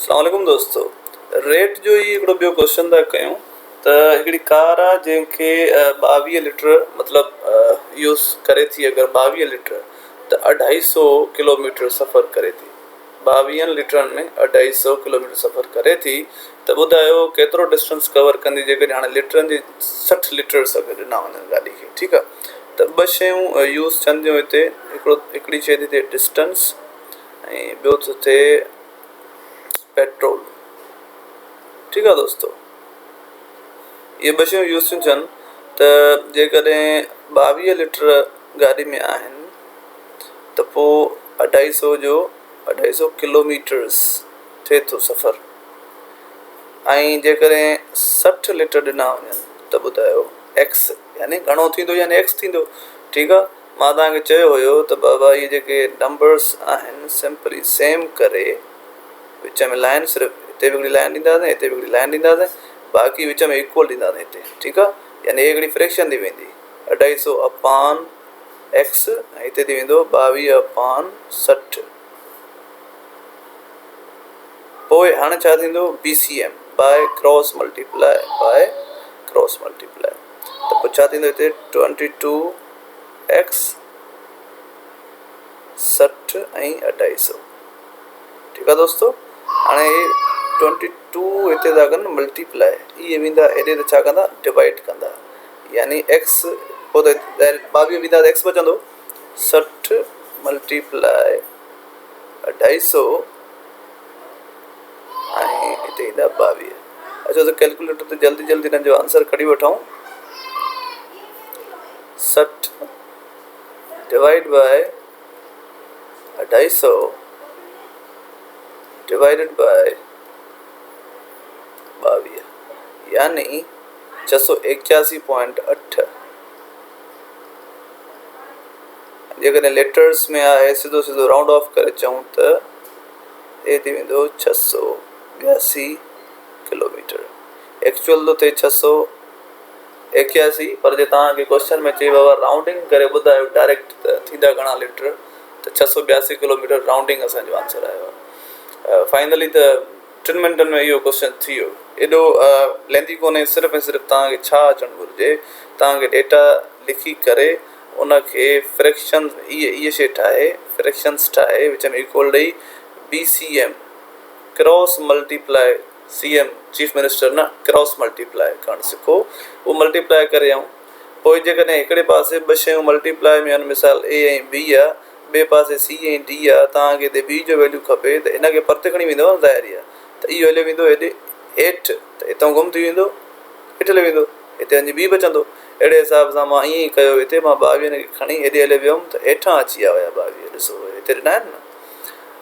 अस्सलामुअलैकुम दोस्तों। रेट जो ही हिकिड़ो ॿियो क्वेश्चन था कयूं त हिकिड़ी कार आहे जंहिंखे 22 लीटर मतिलबु यूज़ करे थी। अगरि 22 लीटर त 250 किलोमीटर सफ़र करे थी। 22 लीटरनि में 250 किलोमीटर सफ़र करे थी त ॿुधायो केतिरो डिस्टेंस कवर कंदी जेकॾहिं हाणे लीटरनि जी 60 लीटर्स अगरि ॾिना वञनि गाॾी खे। ठीकु आहे, त ॿ शयूं यूज़ थियनि थियूं हिते। हिकिड़ी शइ थी थिए डिस्टेंस ऐं ॿियो थो थिए पेट्रोल। ठीक है दोस्तों, ये ॿ शयूं यूज़ थियूं थियनि त जेकॾहिं 22 लीटर गाॾी में आहिनि त पोइ 250 किलोमीटर्स थिए थो सफ़र। ऐं जेकॾहिं 60 लीटर ॾिना वञनि त ॿुधायो एक्स यानी घणो थींदो, यानी एक्स थींदो। ठीकु आहे, मां तव्हांखे चयो हुयो त बाबा इहे जेके नंबर्स आहिनि सिंपली सेम करे विच में लाइन, सिर्फ़ु हिते बि हिकिड़ी लाइन ॾींदासीं, हिते बि हिकिड़ी लाइन ॾींदासीं, बाक़ी विच में इक्वल ॾींदासीं हिते। ठीकु आहे, यानी हिकिड़ी फ्रैक्शन थी वेंदी 250 अपान एक्स ऐं हिते थी वेंदो 22 अपान 60। पोइ हाणे छा थींदो BCM by cross multiply by cross multiply, त पोइ छा थींदो हिते 22x 60 ऐं 250। ठीकु आहे दोस्तों, हाणे 22 हिते था कनि मल्टीप्लाई, इहे वेंदा हेॾे त छा कंदा डिवाइड कंदा, यानी एक्स पोइ त 22 वेंदा त एक्स बचंदो 60 मल्टीप्लाई 250 ऐं हिते ईंदा 22। अच्छा, त कैलकुलेटर ते जल्दी जल्दी हिन जो आंसर कढी वठूं। 60 डिवाइड बाय 250 डिवाइडेड बाय 22 यानी 681.8। जेकॾहिं लीटर्स में आहे सिधो सिधो राउंड ऑफ करे चऊं त ये थी वेंदो 682 किलोमीटर। एक्चुअल तो थे 681, पर जे तव्हांखे क्वेश्चन में चई बाबा राउंडिंग करे ॿुधायो डायरेक्ट त थींदा घणा लीटर, त 682 किलोमीटर राउंडिंग असांजो आंसर आयो आहे। फाइनली त 3 मिनटनि में इहो क्वेश्चन थी वियो। एॾो लेंदी कोन्हे, सिर्फ़ु ऐं सिर्फ़ु तव्हांखे छा अचणु घुरिजे, तव्हांखे डेटा लिखी करे उनखे फ्रैक्शन इहे शइ ठाहे, फ्रैक्शंस ठाहे, विच में इक्वल ॾेई BCM cross multiply, CM chief minister न, क्रॉस मल्टीप्लाई करणु सिखो। उहो मल्टीप्लाई करे आऊं पोइ जेकॾहिं हिकिड़े पासे 2 शयूं मल्टीप्लाई में आहिनि, मिसाल A ऐं B आहे, ॿिए पासे C ऐं D आहे, तव्हांखे हिते B जो वैल्यू खपे त हिनखे परते खणी वेंदव न ज़ाहिर आहे, त इहो हले वेंदो हेॾे हेठि, त हितां गुम थी वेंदो, हेठि हली वेंदो, हिते वञी B बचंदो। अहिड़े हिसाब सां मां ईअं ई कयो, हिते मां 22 खे खणी हेॾे हले वियुमि त हेठां अची विया हुया 22। ॾिसो हिते ॾिना आहिनि न,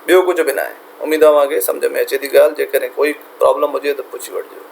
ॿियो कुझु बि न आहे। उमेदु आहे मूंखे सम्झ में अचे थी ॻाल्हि। जेकॾहिं कोई प्रॉब्लम हुजे त पुछी वठिजो।